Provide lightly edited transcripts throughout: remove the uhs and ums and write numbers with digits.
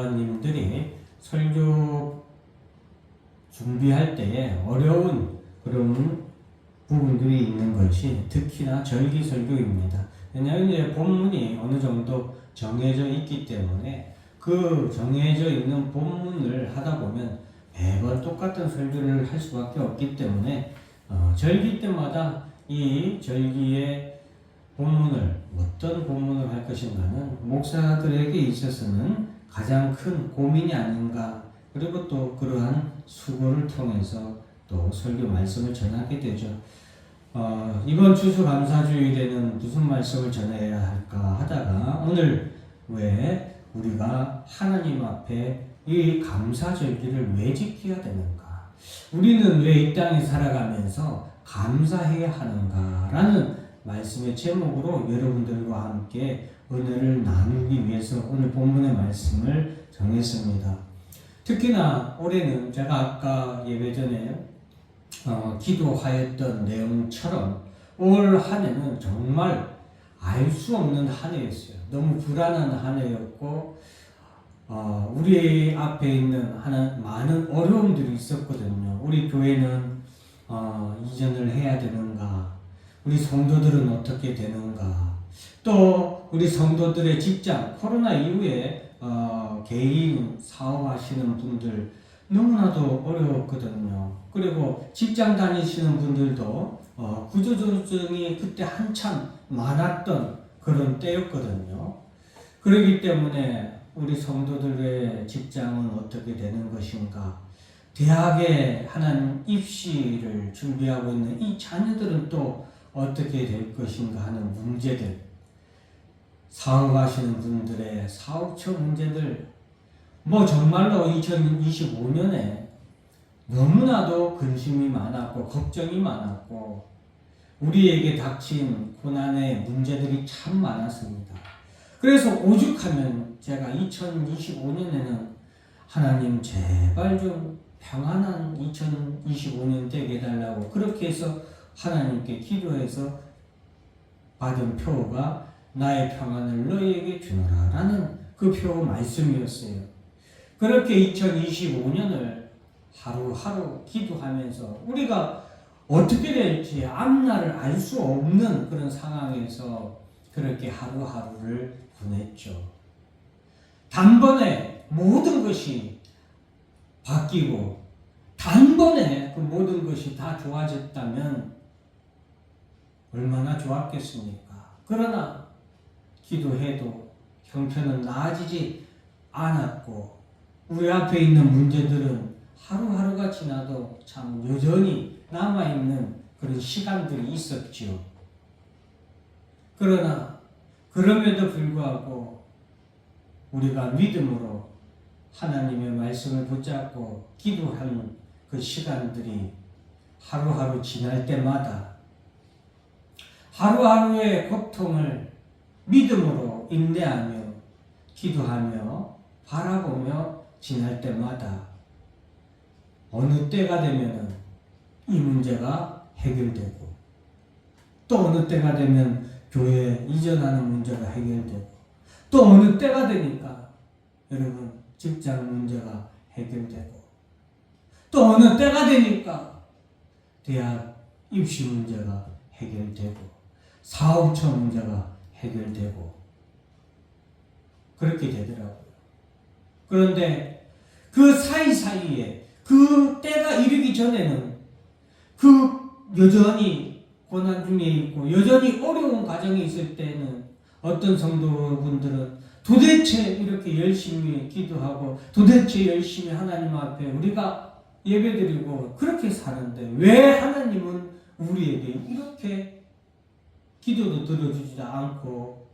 님들이 설교 준비할 때에 어려운 그런 부분들이 있는 것이 특히나 절기 설교입니다. 왜냐하면 이제 본문이 어느 정도 정해져 있기 때문에 그 정해져 있는 본문을 하다 보면 매번 똑같은 설교를 할 수밖에 없기 때문에 절기 때마다 이 절기의 본문을 어떤 본문을 할 것인가는 목사들에게 있어서는 가장 큰 고민이 아닌가. 그리고 또 그러한 수고를 통해서 또 설교 말씀을 전하게 되죠. 이번 추수감사주일에는 무슨 말씀을 전해야 할까 하다가 오늘 왜 우리가 하나님 앞에 이 감사절기를 왜 지켜야 되는가? 우리는 왜 이 땅에 살아가면서 감사해야 하는가라는 말씀의 제목으로 여러분들과 함께 은혜를 나누기 위해서 오늘 본문의 말씀을 정했습니다. 특히나 올해는 제가 아까 예배 전에 기도하였던 내용처럼 올 한 해는 정말 알 수 없는 한 해였어요. 너무 불안한 한 해였고 우리 앞에 있는 많은 어려움들이 있었거든요. 우리 교회는 이전을 해야 되는가? 우리 성도들은 어떻게 되는가? 또 우리 성도들의 직장, 코로나 이후에 개인 사업하시는 분들 너무나도 어려웠거든요. 그리고 직장 다니시는 분들도 구조조정이 그때 한참 많았던 그런 때였거든요. 그렇기 때문에 우리 성도들의 직장은 어떻게 되는 것인가? 대학에 하나님 입시를 준비하고 있는 이 자녀들은 또 어떻게 될 것인가 하는 문제들, 사업하시는 분들의 사업처 문제들, 정말로 2025년에 너무나도 근심이 많았고 걱정이 많았고 우리에게 닥친 고난의 문제들이 참 많았습니다. 그래서 오죽하면 제가 2025년에는 하나님 제발 좀 평안한 2025년 되게 해달라고 그렇게 해서 하나님께 기도해서 받은 표가 나의 평안을 너희에게 주노라 라는 그 표 말씀이었어요. 그렇게 2025년을 하루하루 기도하면서 우리가 어떻게 될지 앞날을 알 수 없는 그런 상황에서 그렇게 하루하루를 보냈죠. 단번에 모든 것이 바뀌고 단번에 그 모든 것이 다 좋아졌다면 얼마나 좋았겠습니까? 그러나 기도해도 형편은 나아지지 않았고 우리 앞에 있는 문제들은 하루하루가 지나도 참 여전히 남아있는 그런 시간들이 있었지요. 그러나 그럼에도 불구하고 우리가 믿음으로 하나님의 말씀을 붙잡고 기도하는 그 시간들이 하루하루 지날 때마다 하루하루의 고통을 믿음으로 인내하며 기도하며 바라보며 지날 때마다 어느 때가 되면은 이 문제가 해결되고 또 어느 때가 되면 교회 이전하는 문제가 해결되고 또 어느 때가 되니까 여러분 직장 문제가 해결되고 또 어느 때가 되니까 대학 입시 문제가 해결되고 사업처 문제가 해결되고 그렇게 되더라고요. 그런데 그 사이사이에 그 때가 이르기 전에는 여전히 고난 중에 있고 여전히 어려운 과정이 있을 때는 어떤 성도분들은 도대체 이렇게 열심히 기도하고 도대체 열심히 하나님 앞에 우리가 예배드리고 그렇게 사는데 왜 하나님은 우리에게 이렇게 기도도 들어주지 않고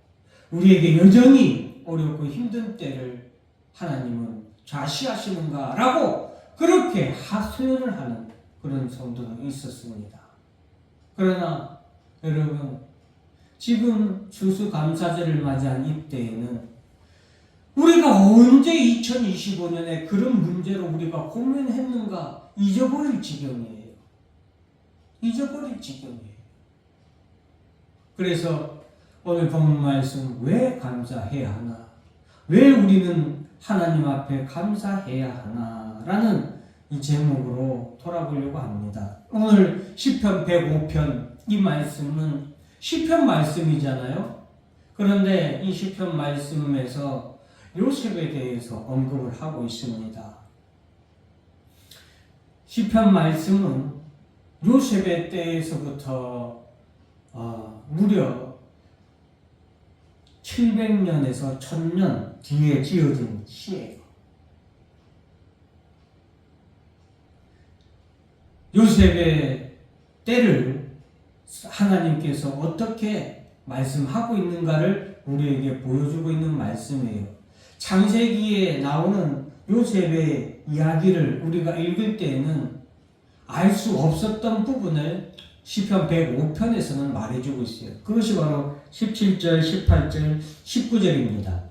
우리에게 여전히 어렵고 힘든 때를 하나님은 좌시하시는가 라고 그렇게 하소연을 하는 그런 성도도 있었습니다. 그러나 여러분 지금 추수감사절을 맞이한 이때에는 우리가 언제 2025년에 그런 문제로 우리가 고민했는가 잊어버릴 지경이에요. 잊어버릴 지경이에요. 그래서 오늘 본문 말씀 왜 감사해야 하나? 왜 우리는 하나님 앞에 감사해야 하나라는 이 제목으로 돌아보려고 합니다. 오늘 시편 105편 이 말씀은 시편 말씀이잖아요. 그런데 이 시편 말씀에서 요셉에 대해서 언급을 하고 있습니다. 시편 말씀은 요셉의 때에서부터 무려 700년에서 1000년 뒤에 지어진 시예요. 요셉의 때를 하나님께서 어떻게 말씀하고 있는가를 우리에게 보여주고 있는 말씀이에요. 창세기에 나오는 요셉의 이야기를 우리가 읽을 때에는 알 수 없었던 부분을 시편 105편에서는 말해주고 있어요. 그것이 바로 17절, 18절, 19절입니다.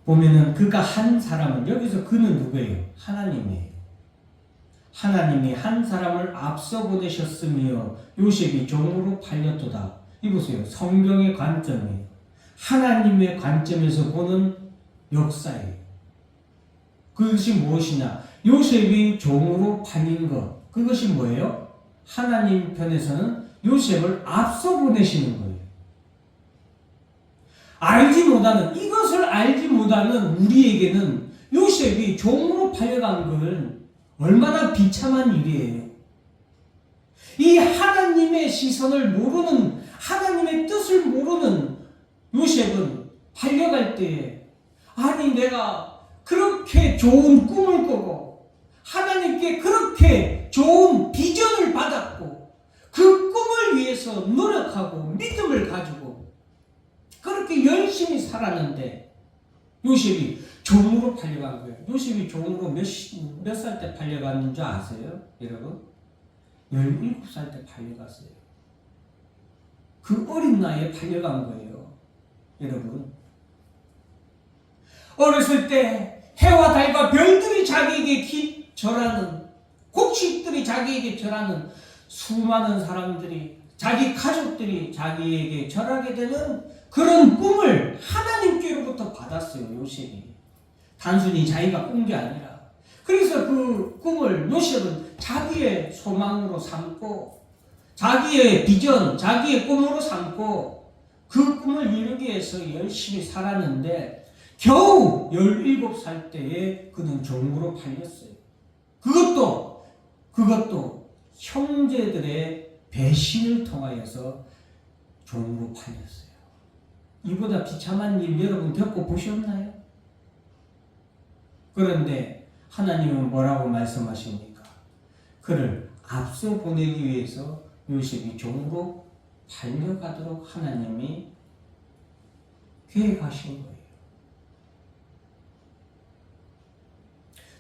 보면은 그가 한 사람은, 여기서 그는 누구예요? 하나님이에요. 하나님이 한 사람을 앞서 보내셨으며 요셉이 종으로 팔렸도다. 이보세요. 성경의 관점이에요. 하나님의 관점에서 보는 역사예요. 그것이 무엇이냐? 요셉이 종으로 팔린 것. 그것이 뭐예요? 하나님 편에서는 요셉을 앞서 보내시는 거예요. 이것을 알지 못하는 우리에게는 요셉이 종으로 팔려간 것은 얼마나 비참한 일이에요. 이 하나님의 시선을 모르는, 하나님의 뜻을 모르는 요셉은 팔려갈 때에, 아니 내가 그렇게 좋은 꿈을 꾸고 하나님께 그렇게 좋은 비전을 받았고 그 꿈을 위해서 노력하고 믿음을 가지고 그렇게 열심히 살았는데 요셉이 종으로 팔려간 거예요. 요셉이 종으로 몇 살 때 팔려갔는 줄 아세요? 여러분? 17살 때 팔려갔어요. 그 어린 나이에 팔려간 거예요. 여러분. 어렸을 때 해와 달과 별들이 자기에게 절하는, 곡식들이 자기에게 절하는 수많은 사람들이, 자기 가족들이 자기에게 절하게 되는 그런 꿈을 하나님께로부터 받았어요. 요셉이. 단순히 자기가 꾼 게 아니라. 그래서 그 꿈을 요셉은 자기의 소망으로 삼고 자기의 비전, 자기의 꿈으로 삼고 그 꿈을 이루기 위해서 열심히 살았는데 겨우 17살 때에 그는 종으로 팔렸어요. 그것도 형제들의 배신을 통하여서 종으로 팔렸어요. 이보다 비참한 일 여러분 겪어보셨나요? 그런데 하나님은 뭐라고 말씀하십니까? 그를 앞서 보내기 위해서 요셉이 종으로 팔려가도록 하나님이 계획하신 거예요.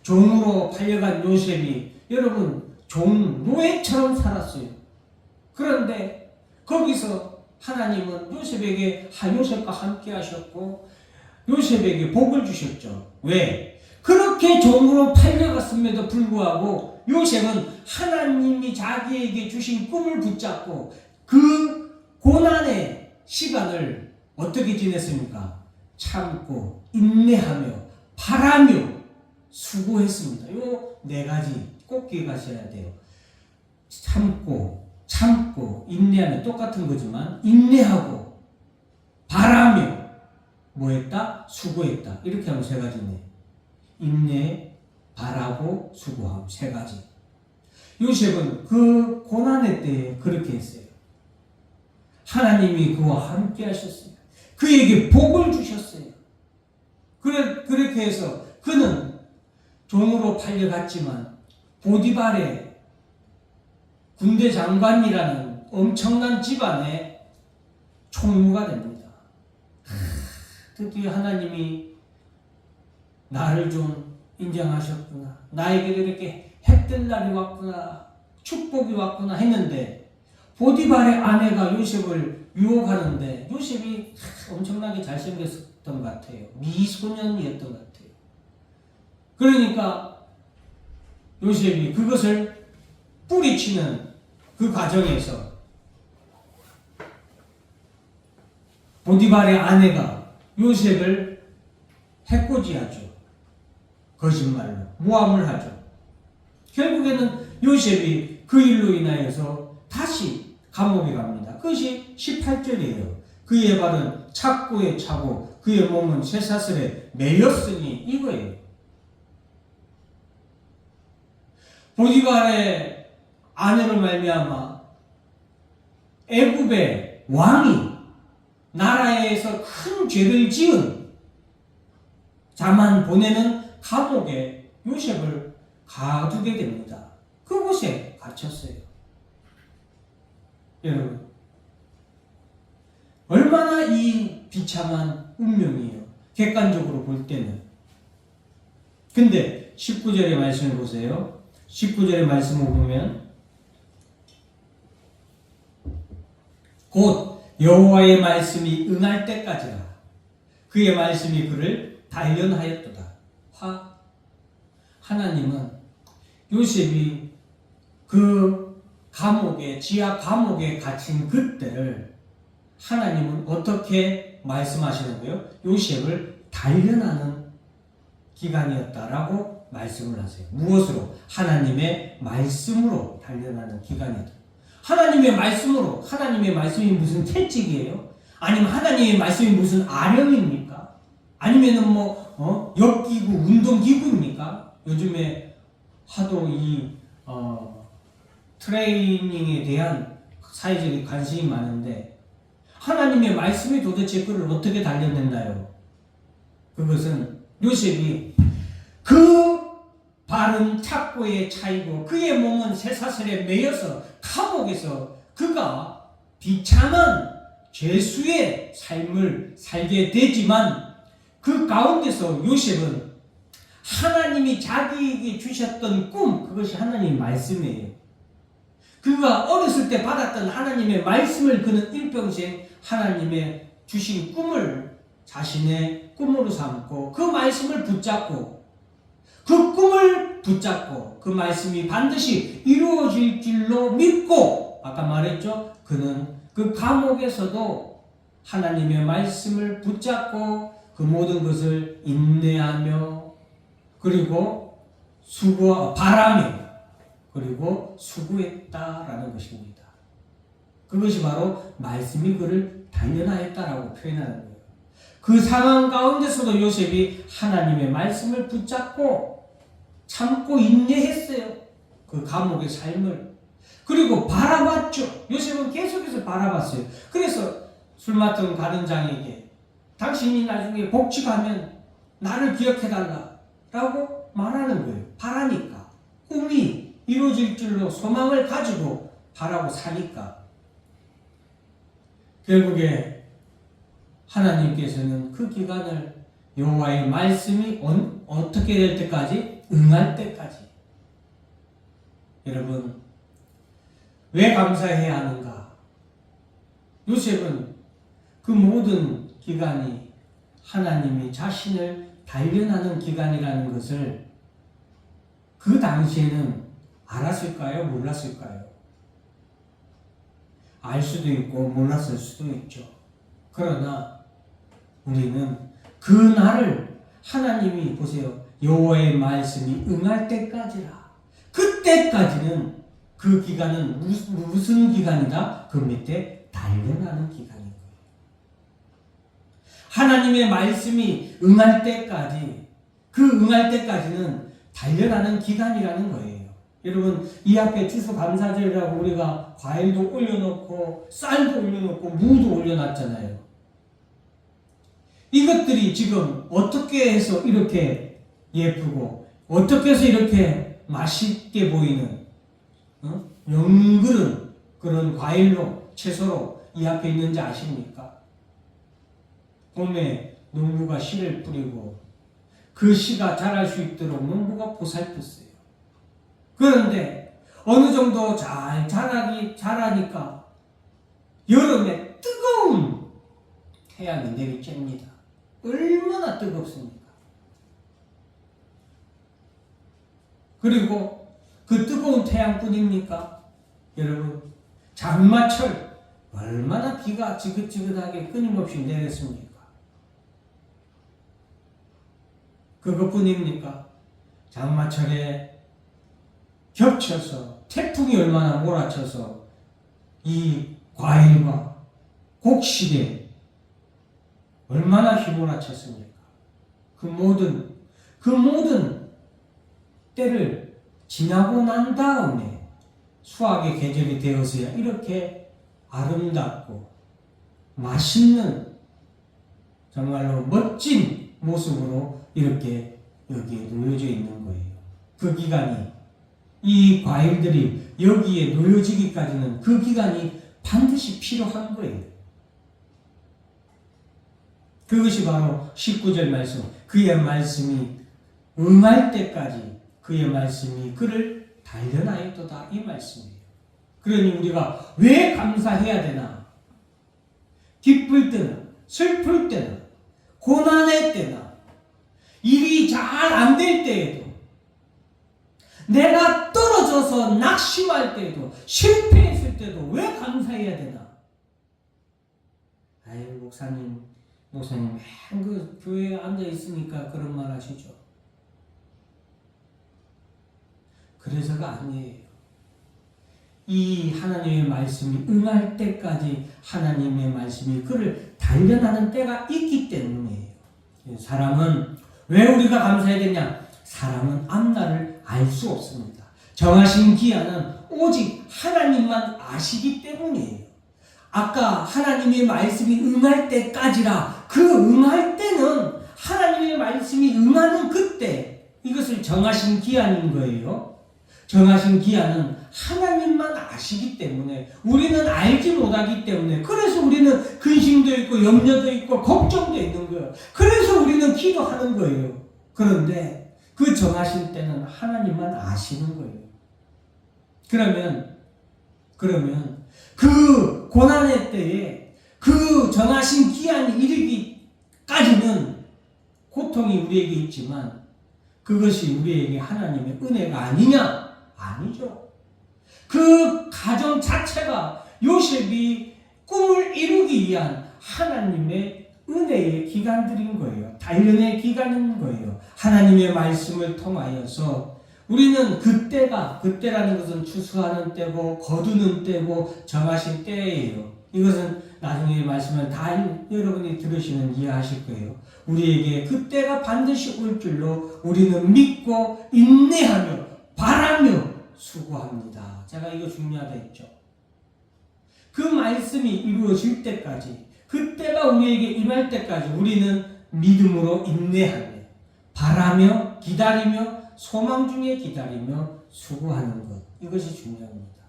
종으로 팔려간 요셉이 여러분 노예처럼 살았어요. 그런데 거기서 하나님은 요셉과 함께 하셨고 요셉에게 복을 주셨죠. 왜? 그렇게 종으로 팔려갔음에도 불구하고 요셉은 하나님이 자기에게 주신 꿈을 붙잡고 그 고난의 시간을 어떻게 지냈습니까? 참고 인내하며 바라며 수고했습니다. 요 4가지 꼭 기억하셔야 돼요. 참고 인내하며 똑같은 거지만 인내하고 바라며 뭐했다? 수고했다. 이렇게 하면 3가지네. 인내, 바라고, 수고하고 3가지. 요셉은 그 고난의 때에 그렇게 했어요. 하나님이 그와 함께 하셨어요. 그에게 복을 주셨어요. 그렇게 해서 그는 종으로 팔려갔지만 보디발의 군대 장관이라는 엄청난 집안의 총무가 됩니다. 드디어 하나님이 나를 좀 인정하셨구나. 나에게도 이렇게 해뜰 날이 왔구나. 축복이 왔구나 했는데 보디발의 아내가 요셉을 유혹하는데 요셉이 엄청나게 잘생겼던 것 같아요. 미소년이었던 것 같아요. 그러니까 요셉이 그것을 뿌리치는 그 과정에서 보디발의 아내가 요셉을 해코지하죠. 거짓말로 모함을 하죠. 결국에는 요셉이 그 일로 인하여서 다시 감옥에 갑니다. 그것이 18절이에요. 그의 발은 착고에 차고 그의 몸은 쇠사슬에 매였으니 이거예요. 보디발의 아내를 말미암아 애굽의 왕이 나라에서 큰 죄를 지은 자만 보내는 감옥에 요셉을 가두게 됩니다. 그곳에 갇혔어요. 여러분, 얼마나 이 비참한 운명이에요. 객관적으로 볼 때는. 근데 19절의 말씀을 보세요. 19절의 말씀을 보면 곧 여호와의 말씀이 응할 때까지라 그의 말씀이 그를 단련하였도다. 하나님은 요셉이 그 감옥에 지하 감옥에 갇힌 그때를 하나님은 어떻게 말씀하시는 거예요? 요셉을 단련하는 기간이었다라고 말씀을 하세요. 무엇으로? 하나님의 말씀으로 단련하는 기간이었다. 하나님의 말씀으로. 하나님의 말씀이 무슨 채찍이에요? 아니면 하나님의 말씀이 무슨 아령입니까? 아니면은 엿기구, 운동기구입니까? 요즘에 하도 이 트레이닝에 대한 사회적인 관심이 많은데 하나님의 말씀이 도대체 그를 어떻게 단련했나요? 그것은 요셉이 그 발은 착고에 차이고 그의 몸은 쇠사슬에 매여서 감옥에서 그가 비참한 죄수의 삶을 살게 되지만 그 가운데서 요셉은 하나님이 자기에게 주셨던 꿈, 그것이 하나님의 말씀이에요. 그가 어렸을 때 받았던 하나님의 말씀을 그는 일평생 하나님의 주신 꿈을 자신의 꿈으로 삼고 그 말씀을 붙잡고 그 꿈을 붙잡고 그 말씀이 반드시 이루어질 줄로 믿고 아까 말했죠. 그는 그 감옥에서도 하나님의 말씀을 붙잡고 그 모든 것을 인내하며 그리고 바라며 그리고 수고했다라는 것입니다. 그것이 바로 말씀이 그를 단련하였다라고 표현하는 거예요. 그 상황 가운데서도 요셉이 하나님의 말씀을 붙잡고 참고 인내했어요. 그 감옥의 삶을. 그리고 바라봤죠. 요셉은 계속해서 바라봤어요. 그래서 술 맡은 가든장에게 당신이 나중에 복직하면 나를 기억해달라 라고 말하는 거예요. 바라니까. 꿈이 이루어질 줄로 소망을 가지고 바라고 사니까. 결국에 하나님께서는 그 기간을 여호와의 말씀이 어떻게 될 때까지? 응할 때까지. 여러분, 왜 감사해야 하는가? 요셉은 그 모든 기간이 하나님이 자신을 단련하는 기간이라는 것을 그 당시에는 알았을까요? 몰랐을까요? 알 수도 있고 몰랐을 수도 있죠. 그러나 우리는 그 날을 하나님이 보세요. 여호와의 말씀이 응할 때까지라. 그때까지는 그 기간은 무슨 기간이다? 그 밑에 단련하는 기간인 거예요. 하나님의 말씀이 응할 때까지 그 응할 때까지는 단련하는 기간이라는 거예요. 여러분 이 앞에 추수감사절이라고 우리가 과일도 올려놓고 쌀도 올려놓고 무도 올려놨잖아요. 이것들이 지금 어떻게 해서 이렇게 예쁘고 어떻게 해서 이렇게 맛있게 보이는 연그른 그런 과일로 채소로 이 앞에 있는지 아십니까? 봄에 농부가 씨를 뿌리고 그 씨가 자랄 수 있도록 농부가 보살폈어요. 그런데 어느 정도 잘 자라니까 여름에 뜨거운 태양이 내리쬐니다. 얼마나 뜨겁습니까? 그리고 그 뜨거운 태양뿐입니까? 여러분, 장마철 얼마나 비가 지긋지긋하게 끊임없이 내렸습니까? 그것뿐입니까? 장마철에 겹쳐서 태풍이 얼마나 몰아쳐서 이 과일과 곡식에 얼마나 휘몰아쳤습니까? 그 모든 때를 지나고 난 다음에 수확의 계절이 되어서야 이렇게 아름답고 맛있는 정말로 멋진 모습으로 이렇게 여기에 놓여져 있는 거예요. 그 기간이, 이 과일들이 여기에 놓여지기까지는 그 기간이 반드시 필요한 거예요. 그것이 바로 19절 말씀, 그의 말씀이 응할 때까지 그의 말씀이 그를 단련하였도다, 이 말씀이에요. 그러니 우리가 왜 감사해야 되나? 기쁠 때는, 슬플 때는, 고난의 때나, 일이 잘 안 될 때에도, 내가 떨어져서 낙심할 때에도, 실패했을 때도 왜 감사해야 되나? 아유, 목사님 맨 그 교회에 앉아 있으니까 그런 말 하시죠. 그래서가 아니에요. 이 하나님의 말씀이 응할 때까지 하나님의 말씀이 그를 단련하는 때가 있기 때문이에요. 사람은 왜 우리가 감사해야 되냐? 사람은 앞날을 알 수 없습니다. 정하신 기한은 오직 하나님만 아시기 때문이에요. 아까 하나님의 말씀이 응할 때까지라, 그 응할 때는 하나님의 말씀이 응하는 그때, 이것을 정하신 기한인 거예요. 정하신 기한은 하나님만 아시기 때문에, 우리는 알지 못하기 때문에, 그래서 우리는 근심도 있고 염려도 있고 걱정도 있는 거예요. 그래서 우리는 기도하는 거예요. 그런데 그 정하신 때는 하나님만 아시는 거예요. 그러면 그 고난의 때에 그 정하신 기한이 이르기까지는 고통이 우리에게 있지만 그것이 우리에게 하나님의 은혜가 아니냐? 아니죠. 그 가정 자체가 요셉이 꿈을 이루기 위한 하나님의 은혜의 기간들인 거예요. 단련의 기간인 거예요. 하나님의 말씀을 통하여서 우리는 그때라는 것은 추수하는 때고 거두는 때고 정하신 때예요. 이것은 나중에 말씀을 다 여러분이 들으시면 이해하실 거예요. 우리에게 그때가 반드시 올 줄로 우리는 믿고 인내하며 바라며 수고합니다. 제가 이거 중요하다 했죠. 그 말씀이 이루어질 때까지, 그때가 우리에게 임할 때까지 우리는 믿음으로 인내하며 바라며 기다리며 소망 중에 기다리며 수고하는 것, 이것이 중요합니다.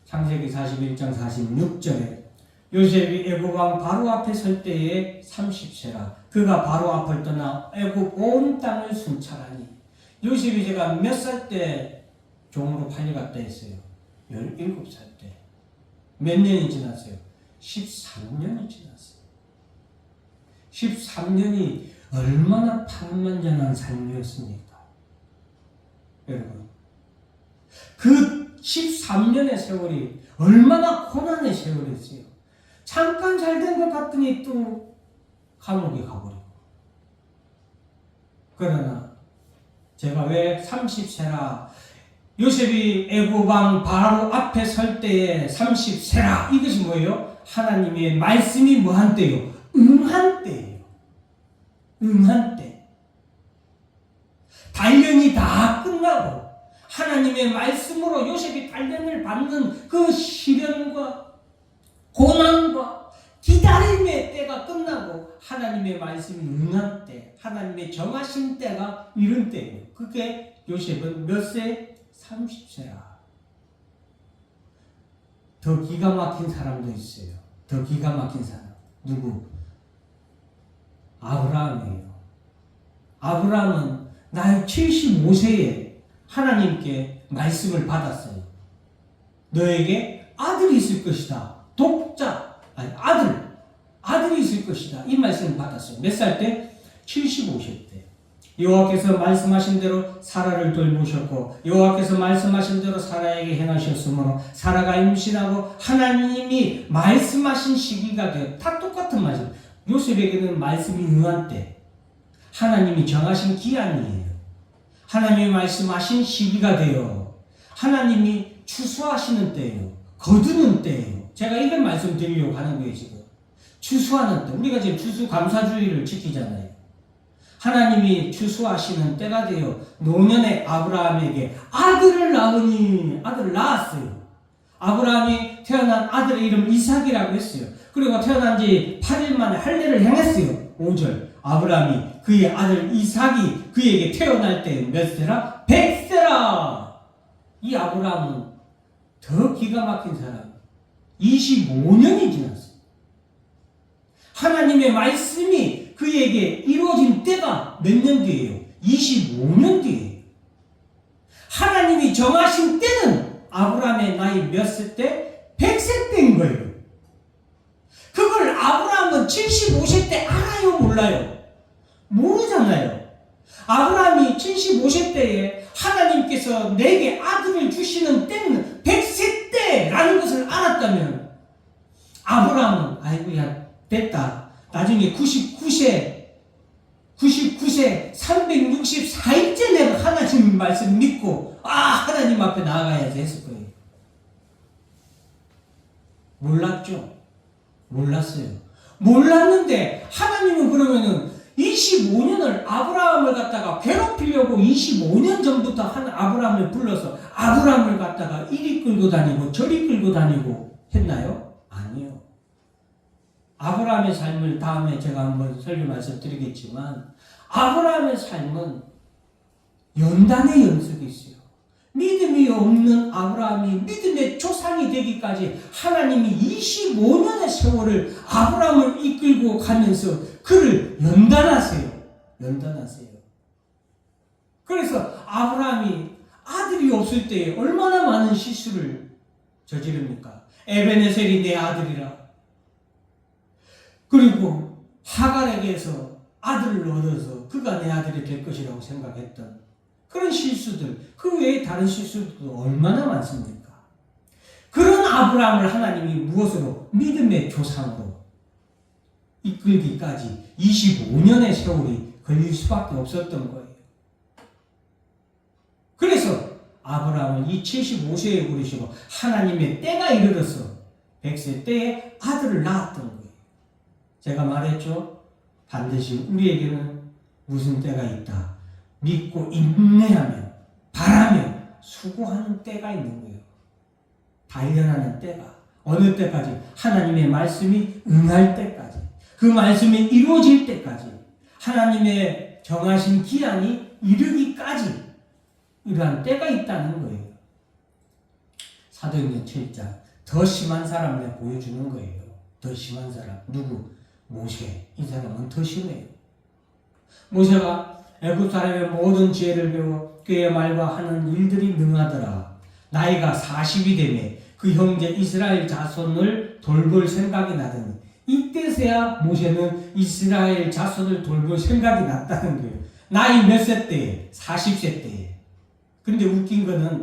창세기 41장 46절에 요셉이 애굽 왕 바로 앞에 설 때에 30세라 그가 바로 앞을 떠나 애굽 온 땅을 순찰하니, 요셉이 제가 몇 살 때 종으로 팔려갔다 했어요? 17살 때. 몇 년이 지났어요? 13년이 지났어요. 13년이 얼마나 파란만장한 삶이었습니까? 여러분, 그 13년의 세월이 얼마나 고난의 세월이었어요. 잠깐 잘 된 것 같더니 또 감옥에 가버리고. 그러나 제가 왜 30세라, 요셉이 애굽 왕 바로 앞에 설 때에 30세라, 이것이 뭐예요? 하나님의 말씀이 뭐한 때요? 응한 때예요. 응한 때. 단련이 다 끝나고 하나님의 말씀으로 요셉이 단련을 받는 그 시련과 고난과 기다림의 때가 끝나고 하나님의 말씀이 응한 때, 하나님의 정하신 때가 이른 때예요. 그게 요셉은 몇 세? 30세라. 더 기가 막힌 사람도 있어요. 더 기가 막힌 사람. 누구? 아브라함이에요. 아브라함은 나이 75세에 하나님께 말씀을 받았어요. 너에게 아들이 있을 것이다. 아들이 있을 것이다. 이 말씀을 받았어요. 몇 살 때? 75세 때. 여호와께서 말씀하신 대로 사라를 돌보셨고 여호와께서 말씀하신 대로 사라에게 행하셨으므로 사라가 임신하고 하나님이 말씀하신 시기가 되어 다 똑같은 말씀. 요셉에게는 말씀이 응한 때, 하나님이 정하신 기한이에요. 하나님이 말씀하신 시기가 되어 하나님이 추수하시는 때예요. 거두는 때예요. 제가 이런 말씀 드리려고 하는 거예요. 지금 추수하는 때. 우리가 지금 추수감사주의를 지키잖아요. 하나님이 추수하시는 때가 되어 노년의 아브라함에게 아들을 낳으니, 아들을 낳았어요. 아브라함이 태어난 아들의 이름 이삭이라고 했어요. 그리고 태어난 지 8일 만에 할례를 행했어요. 5절. 아브라함이 그의 아들 이삭이 그에게 태어날 때 몇 세라? 100세라. 이 아브라함은 더 기가 막힌 사람. 25년이 지났어요. 하나님의 말씀이 그에게 이루어진 때가 몇 년 뒤예요? 25년 뒤예요. 하나님이 정하신 때는 아브라함의 나이 몇 세 때? 100세 때인 거예요. 그걸 아브라함은 75세 때 알아요? 몰라요? 모르잖아요. 아브라함이 75세 때에 하나님께서 내게 아들을 주시는 때는 100세 때라는 것을 알았다면 아브라함은 아이고야 됐다. 나중에 99세 364일째 내가 하나님 말씀 믿고 하나님 앞에 나아가야지 했을 거예요. 몰랐죠? 몰랐어요. 몰랐는데 하나님은 그러면은 25년을 아브라함을 갖다가 괴롭히려고 25년 전부터 아브라함을 불러서 아브라함을 갖다가 이리 끌고 다니고 저리 끌고 다니고 했나요? 아니요. 아브라함의 삶을 다음에 제가 한번 설교 말씀드리겠지만 아브라함의 삶은 연단의 연속이 있어요. 믿음이 없는 아브라함이 믿음의 조상이 되기까지 하나님이 25년의 세월을 아브라함을 이끌고 가면서 그를 연단하세요. 그래서 아브라함이 아들이 없을 때에 얼마나 많은 실수를 저지릅니까? 에베네셀이 내 아들이라. 그리고 하갈에게서 아들을 얻어서 그가 내 아들이 될 것이라고 생각했던 그런 실수들, 그 외에 다른 실수들도 얼마나 많습니까? 그런 아브라함을 하나님이 무엇으로? 믿음의 조상으로 이끌기까지 25년의 세월이 걸릴 수밖에 없었던 거예요. 그래서 아브라함은 이 75세에 부르시고 하나님의 때가 이르러서 100세 때에 아들을 낳았던 거예요. 제가 말했죠? 반드시 우리에게는 무슨 때가 있다. 믿고 인내하며 바라며 수고하는 때가 있는 거예요. 단련하는 때가. 어느 때까지? 하나님의 말씀이 응할 때까지. 그 말씀이 이루어질 때까지. 하나님의 정하신 기한이 이르기까지 이러한 때가 있다는 거예요. 사도행전 7장. 더 심한 사람을 보여주는 거예요. 더 심한 사람. 누구? 모세. 이 사람은 더 심해요. 모세가 애굽 사람의 모든 지혜를 배워 그의 말과 하는 일들이 능하더라. 나이가 40이 되매 그 형제 이스라엘 자손을 돌볼 생각이 나더니 이때서야 모세는 이스라엘 자손을 돌볼 생각이 났다는 거예요. 나이 몇 세 때에? 40세 때에. 근데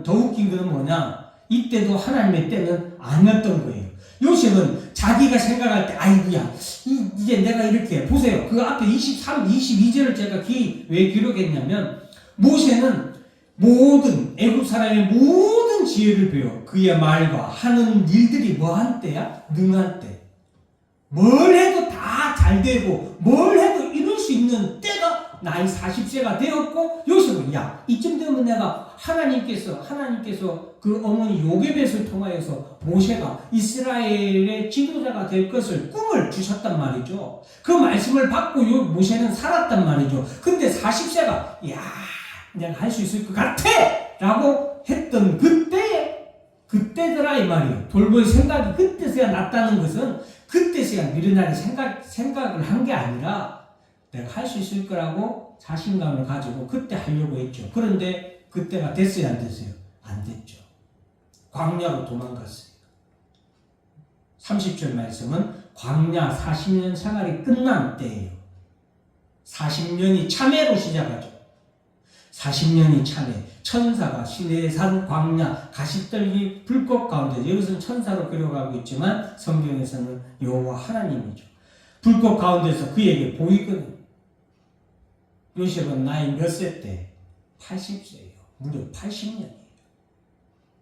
더 웃긴 거는 뭐냐? 이때도 하나님의 때는 아니었던 거예요. 요셉은 자기가 생각할 때 아이고야 이제 내가 이렇게 보세요. 그 앞에 23, 22절을 제가 왜 기록했냐면 모세는 모든 애굽 사람의 모든 지혜를 배워 그의 말과 하는 일들이 뭐한 때야? 능한 때. 뭘 해도 다 잘 되고 뭘 해도 이룰 수 있는 때가 나이 40세가 되었고 요셉은 이쯤 되면 내가 하나님께서 그 어머니 요게벳을 통하여서 모세가 이스라엘의 지도자가 될 것을 꿈을 주셨단 말이죠. 그 말씀을 받고 모세는 살았단 말이죠. 근데 40세가 내가 할 수 있을 것 같아! 라고 했던 그때더라 이 말이에요. 돌볼 생각이 그때서야 났다는 것은 그때서야 미련하게 생각을 한 게 아니라 내가 할 수 있을 거라고 자신감을 가지고 그때 하려고 했죠. 그런데 그때가 됐어요, 안 됐어요? 안 됐죠. 광야로 도망갔어요. 30절 말씀은 광야 40년 생활이 끝난 때예요. 40년이 참회로 시작하죠. 40년이 참회. 천사가 시내산 광야 가시떨기 불꽃 가운데, 여기서는 천사로 그려가고 있지만 성경에서는 여호와 하나님이죠. 불꽃 가운데서 그에게 보이거든요. 요셉은 나이 몇 세 때 80세예요. 무려 80년이에요.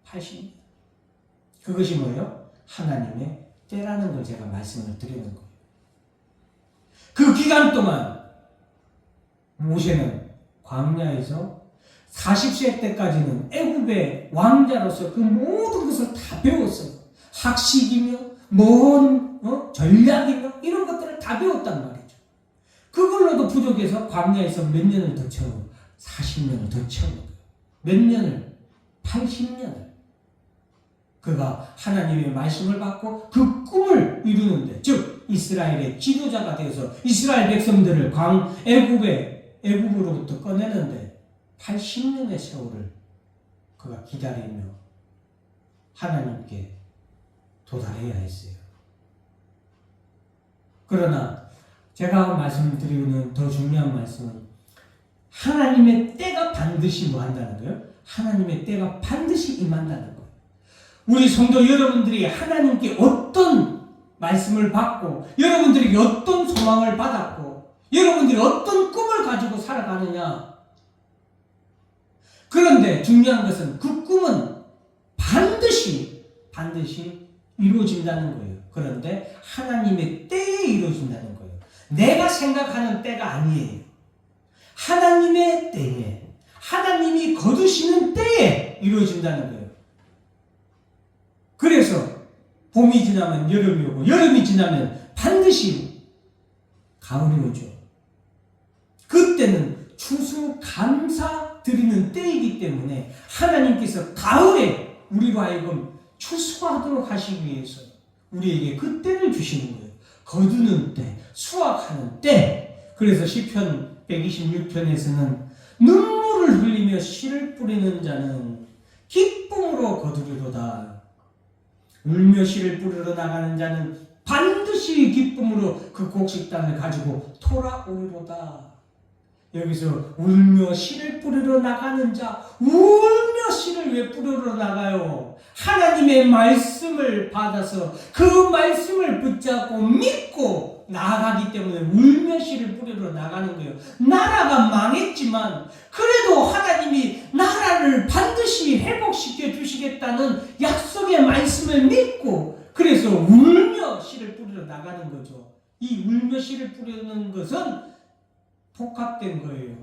80년. 그것이 뭐예요? 하나님의 때라는 걸 제가 말씀을 드리는 거예요. 그 기간 동안 모세는 광야에서 40세 때까지는 애굽의 왕자로서 그 모든 것을 다 배웠어요. 학식이며 전략이며 이런 것들을 다 배웠단 말이죠. 그걸로도 부족해서 광야에서 몇 년을 더 채우고 40년을 더 채우고 몇 년을 80년을 그가 하나님의 말씀을 받고 그 꿈을 이루는데, 즉 이스라엘의 지도자가 되어서 이스라엘 백성들을 애굽으로부터 꺼내는데 80년의 세월을 그가 기다리며 하나님께 도달해야 했어요. 그러나 제가 말씀드리는 더 중요한 말씀은 하나님의 때가 반드시 뭐 한다는 거예요? 하나님의 때가 반드시 임한다는 거예요. 우리 성도 여러분들이 하나님께 어떤 말씀을 받고 여러분들이 어떤 소망을 받았고 여러분들이 어떤 꿈을 가지고 살아가느냐. 그런데 중요한 것은 그 꿈은 반드시 이루어진다는 거예요. 그런데 하나님의 때에 이루어진다는 거예요. 내가 생각하는 때가 아니에요. 하나님의 때에, 하나님이 거두시는 때에 이루어진다는 거예요. 그래서 봄이 지나면 여름이 오고 여름이 지나면 반드시 가을이 오죠. 그때는 추수감사 드리는 때이기 때문에 하나님께서 가을에 우리로 하여금 추수하도록 하시기 위해서 우리에게 그 때를 주시는 거예요. 거두는 때, 수확하는 때. 그래서 시편 126편에서는 눈물을 흘리며 씨를 뿌리는 자는 기쁨으로 거두리로다. 울며 씨를 뿌리러 나가는 자는 반드시 기쁨으로 그 곡식 땅을 가지고 돌아오리로다. 여기서 울며 씨를 뿌리러 나가는 자, 울며 씨를 왜 뿌리러 나가요? 하나님의 말씀을 받아서 그 말씀을 붙잡고 믿고 나아가기 때문에 울며 씨를 뿌리러 나가는 거예요. 나라가 망했지만 그래도 하나님이 나라를 반드시 회복시켜 주시겠다는 약속의 말씀을 믿고 그래서 울며 씨를 뿌리러 나가는 거죠. 이 울며 씨를 뿌리는 것은 복합된 거예요.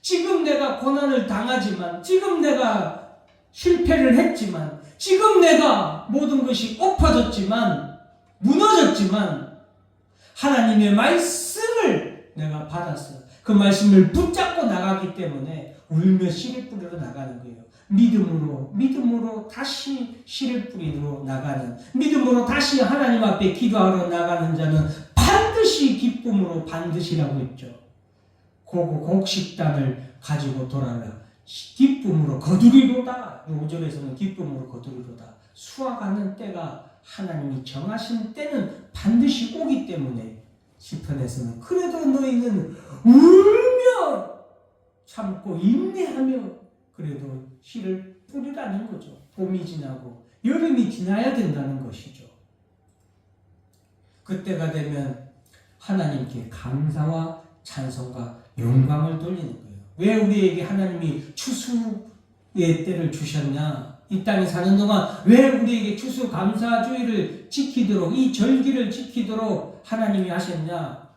지금 내가 고난을 당하지만, 지금 내가 실패를 했지만, 지금 내가 모든 것이 엎어졌지만, 무너졌지만, 하나님의 말씀을 내가 받았어요. 그 말씀을 붙잡고 나가기 때문에 울며 씨를 뿌리러 나가는 거예요. 믿음으로 다시 씨를 뿌리러 나가는, 믿음으로 다시 하나님 앞에 기도하러 나가는 자는 반드시 기쁨으로 반드시라고 했죠. 곡식 땅을 가지고 돌아라. 기쁨으로 거두리로다. 5절에서는 기쁨으로 거두리로다. 수확하는 때가 하나님이 정하신 때는 반드시 오기 때문에 시편에서는 그래도 너희는 울며 참고 인내하며 그래도 씨를 뿌리라는 거죠. 봄이 지나고 여름이 지나야 된다는 것이죠. 그때가 되면 하나님께 감사와 찬송과 영광을 돌리는 거예요. 왜 우리에게 하나님이 추수의 때를 주셨냐? 이 땅에 사는 동안 왜 우리에게 추수감사주의를 지키도록, 이 절기를 지키도록 하나님이 하셨냐?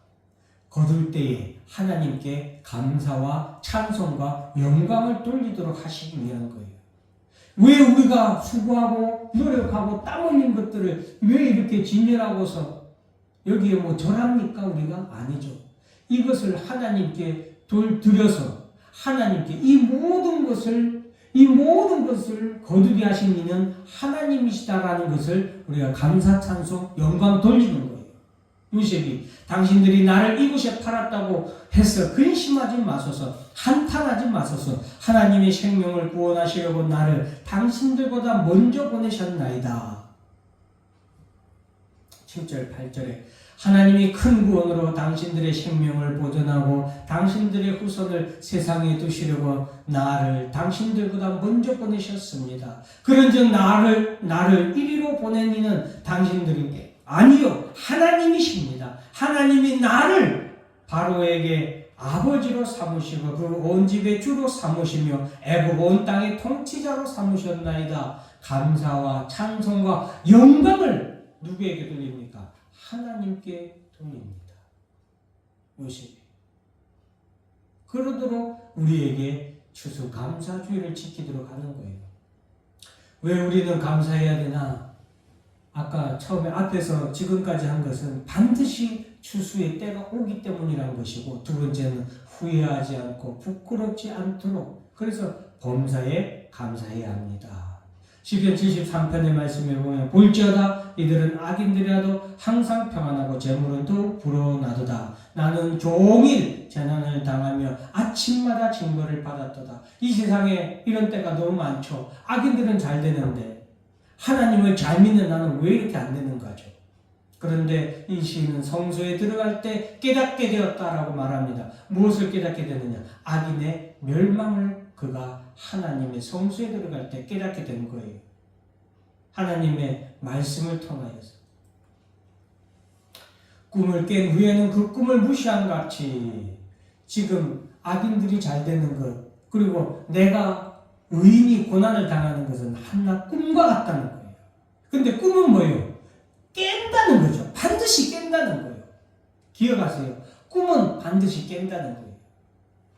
거둘 때에 하나님께 감사와 찬송과 영광을 돌리도록 하시기 위한 거예요. 왜 우리가 수고하고 노력하고 땀 흘린 것들을 왜 이렇게 진열하고서 여기에 뭐 절합니까? 우리가? 아니죠. 이것을 하나님께 드려서 하나님께 이 모든 것을 거두게 하신 이는 하나님이시다라는 것을 우리가 감사, 찬송, 영광 돌리는 거예요. 요셉이 당신들이 나를 이곳에 팔았다고 해서 근심하지 마소서, 한탄하지 마소서, 하나님의 생명을 구원하시려고 나를 당신들보다 먼저 보내셨나이다. 7절, 8절에 하나님이 큰 구원으로 당신들의 생명을 보존하고 당신들의 후손을 세상에 두시려고 나를 당신들보다 먼저 보내셨습니다. 그런즉 나를 이리로 보낸 이는 당신들에게 아니요 하나님이십니다. 하나님이 나를 바로에게 아버지로 삼으시고 그 온 집의 주로 삼으시며 애굽 온 땅의 통치자로 삼으셨나이다. 감사와 찬송과 영광을 누구에게 돌립니까? 하나님께 돌립니다. 요셉이. 그러도록 우리에게 추수감사주의를 지키도록 하는 거예요. 왜 우리는 감사해야 되나? 아까 처음에 앞에서 지금까지 한 것은 반드시 추수의 때가 오기 때문이라는 것이고, 두 번째는 후회하지 않고 부끄럽지 않도록, 그래서 범사에 감사해야 합니다. 시편 73편의 말씀에 보면 볼지어다 이들은 악인들이라도 항상 평안하고 재물은 또 불어나도다. 나는 종일 재난을 당하며 아침마다 징벌을 받았도다. 이 세상에 이런 때가 너무 많죠. 악인들은 잘 되는데 하나님을 잘 믿는 나는 왜 이렇게 안 되는 거죠? 그런데 이 시인은 성소에 들어갈 때 깨닫게 되었다라고 말합니다. 무엇을 깨닫게 되느냐? 악인의 멸망을 그가 하나님의 성소에 들어갈 때 깨닫게 된 거예요. 하나님의 말씀을 통하여서. 꿈을 깬 후에는 그 꿈을 무시한 같이 지금 악인들이 잘 되는 것, 그리고 내가 의인이 고난을 당하는 것은 한낱 꿈과 같다는 거예요. 근데 꿈은 뭐예요? 깬다는 거죠. 반드시 깬다는 거예요. 기억하세요. 꿈은 반드시 깬다는 거예요.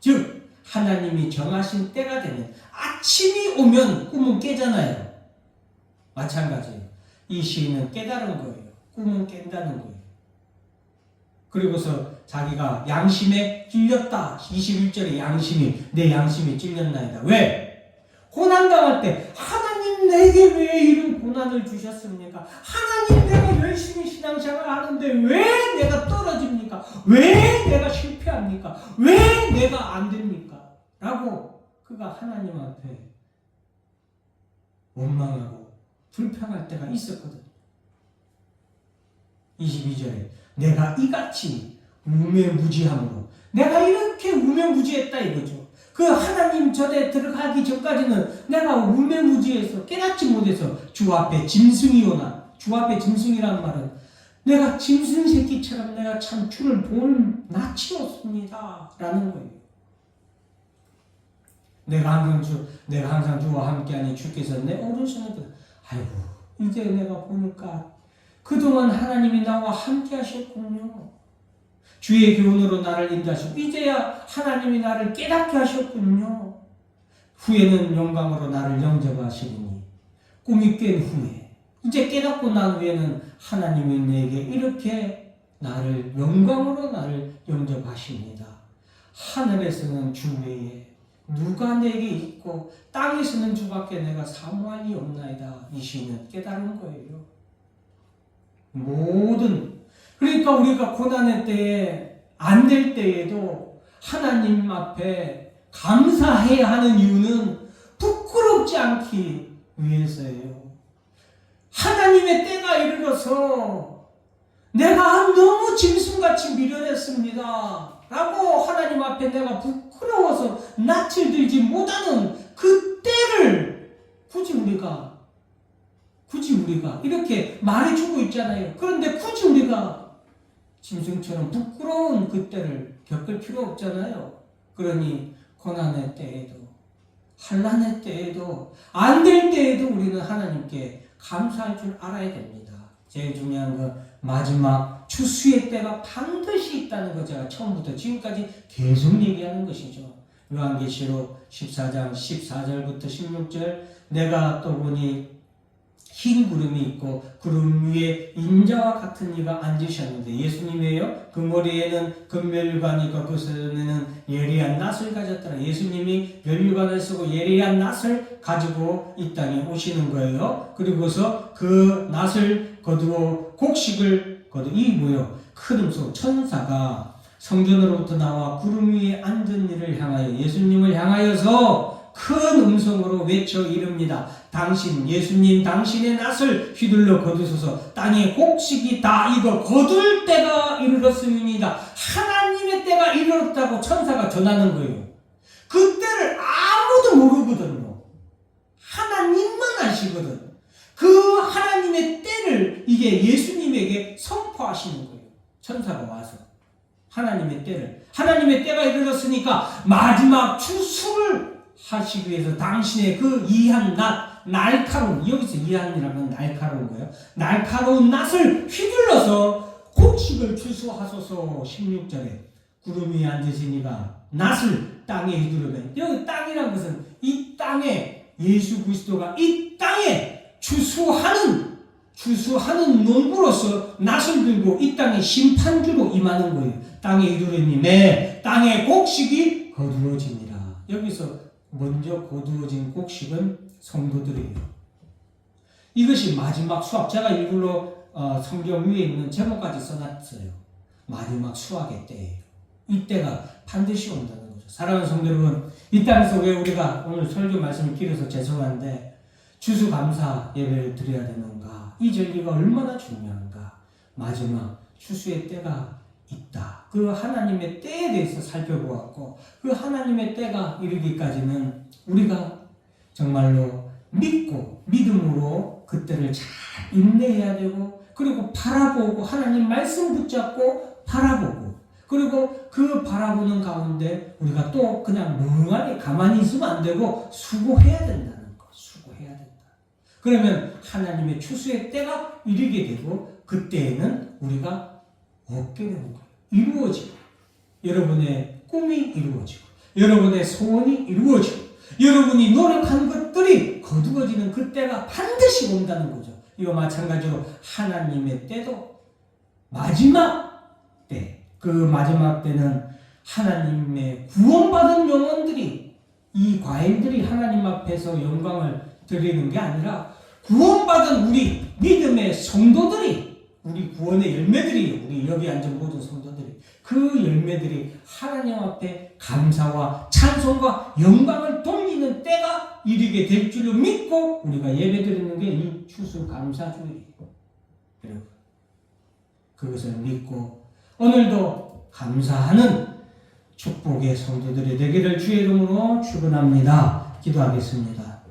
즉 하나님이 정하신 때가 되면, 아침이 오면 꿈은 깨잖아요. 마찬가지예요. 이 시인은 깨달은 거예요. 꿈은 깬다는 거예요. 그리고서 자기가 양심에 찔렸다. 21절에 내 양심이 찔렸나이다. 왜? 고난당할 때 하나님 내게 왜 이런 고난을 주셨습니까? 하나님 내가 열심히 신앙생활 하는데 왜 내가 떨어집니까? 왜 내가 실패합니까? 왜 내가 안 됩니까? 라고 그가 하나님 앞에 원망하고 불평할 때가 있었거든. 22절에 내가 이같이 우매무지함으로, 내가 이렇게 우매무지했다 이거죠. 그 하나님 전에 들어가기 전까지는 내가 우매무지해서 깨닫지 못해서 주 앞에 짐승이오나, 주 앞에 짐승이라는 말은 내가 짐승 새끼처럼 내가 참 주를 본 낯이었습니다 라는 거예요. 내가 항상 주와 함께하니 주께서 내 오른손에 아이고 이제 내가 보니까 그동안 하나님이 나와 함께 하셨군요. 주의 교훈으로 나를 인도하시고 이제야 하나님이 나를 깨닫게 하셨군요. 후에는 영광으로 나를 영접하시리니, 꿈이 깬 후에 이제 깨닫고 난 후에는 하나님이 내게 이렇게 영광으로 나를 영접하십니다. 하늘에서는 주 외에 누가 내게 있고 땅에서는 주밖에 내가 사모할 이 없나이다. 이 시인은 깨달은 거예요. 그러니까 우리가 고난의 때에 안 될 때에도 하나님 앞에 감사해야 하는 이유는 부끄럽지 않기 위해서예요. 하나님의 때가 이르러서 내가 너무 짐승같이 미련했습니다 라고 하나님 앞에 내가 부끄러워서 낯을 들지 못하는 그 때를 굳이 우리가 이렇게 말해주고 있잖아요. 그런데 굳이 우리가 짐승처럼 부끄러운 그때를 겪을 필요 없잖아요. 그러니 고난의 때에도, 환난의 때에도, 안 될 때에도 우리는 하나님께 감사할 줄 알아야 됩니다. 제일 중요한 건 마지막 추수의 때가 반드시 있다는 거 제가 처음부터 지금까지 계속 얘기하는 것이죠. 요한계시록 14장 14절부터 16절, 내가 또 보니 흰 구름이 있고 구름 위에 인자와 같은 이가 앉으셨는데, 예수님이에요. 그 머리에는 금면류관이 있고 그 손에는 예리한 낫을 가졌더라. 예수님이 면류관을 쓰고 예리한 낫을 가지고 이 땅에 오시는 거예요. 그리고서 그 낫을 거두어 곡식을 이 뭐예요? 큰 음성 천사가 성전으로부터 나와 구름 위에 앉은 이를 향하여, 예수님을 향하여서 큰 음성으로 외쳐 이릅니다. 예수님 당신의 낫을 휘둘러 거두소서. 땅에 곡식이 다 익어 거둘 때가 이르렀음이니이다. 하나님의 때가 이르렀다고 천사가 전하는 거예요. 그 때를 아무도 모르거든요. 하나님만 아시거든. 그 하나님의 때를 이게 예수님에게 선포하시는 거예요. 천사가 와서. 하나님의 때가 이르렀으니까 마지막 추수를 하시기 위해서 당신의 그 이한 날카로운, 여기서 이한이라면 날카로운 거예요. 날카로운 낫을 휘둘러서 곡식을 추수하소서. 16절에 구름 위에 앉으시니가 낫을 땅에 휘두르면, 여기 땅이란 것은 이 땅에 예수 그리스도가 이 땅에 추수하는 농부로서 낫을 들고 이 땅에 심판주로 임하는 거예요. 땅에 휘두르니 내 땅의 곡식이 거두어지니라. 여기서 먼저 거두어진 곡식은 성도들이에요. 이것이 마지막 수확. 제가 일부러 성경 위에 있는 제목까지 써놨어요. 마지막 수확의 때예요. 이때가 반드시 온다는 거죠. 사랑하는 성도 여러분, 이 땅에서 왜 우리가 오늘 설교 말씀을 길어서 죄송한데 추수감사 예배를 드려야 되는가? 이 절기가 얼마나 중요한가? 마지막 추수의 때가 있다. 그 하나님의 때에 대해서 살펴보았고, 그 하나님의 때가 이르기까지는 우리가 정말로 믿음으로 그때를 잘 인내해야 되고, 그리고 바라보고 하나님 말씀 붙잡고 바라보고, 그리고 그 바라보는 가운데 우리가 또 그냥 멍하니 가만히 있으면 안 되고 수고해야 된다는 거. 수고해야 된다. 그러면 하나님의 추수의 때가 이르게 되고, 그때에는 우리가 얻게 되는 거예요. 이루어지고, 여러분의 꿈이 이루어지고, 여러분의 소원이 이루어지고, 여러분이 노력한 것들이 거두어지는 그때가 반드시 온다는 거죠. 이거 마찬가지로 하나님의 때도 마지막 때, 그 마지막 때는 하나님의 구원받은 영혼들이, 이 과일들이 하나님 앞에서 영광을 드리는 게 아니라 구원받은 우리 믿음의 성도들이, 우리 구원의 열매들이, 우리 여기 앉은 모든 성도들이, 그 열매들이 하나님 앞에 감사와 찬송과 영광을 돌리는 때가 이르게 될 줄로 믿고 우리가 예배드리는 게 이 추수감사주일이에요. 여러분, 그것을 믿고 오늘도 감사하는 축복의 성도들이 되기를 주의 이름으로 축원합니다. 기도하겠습니다.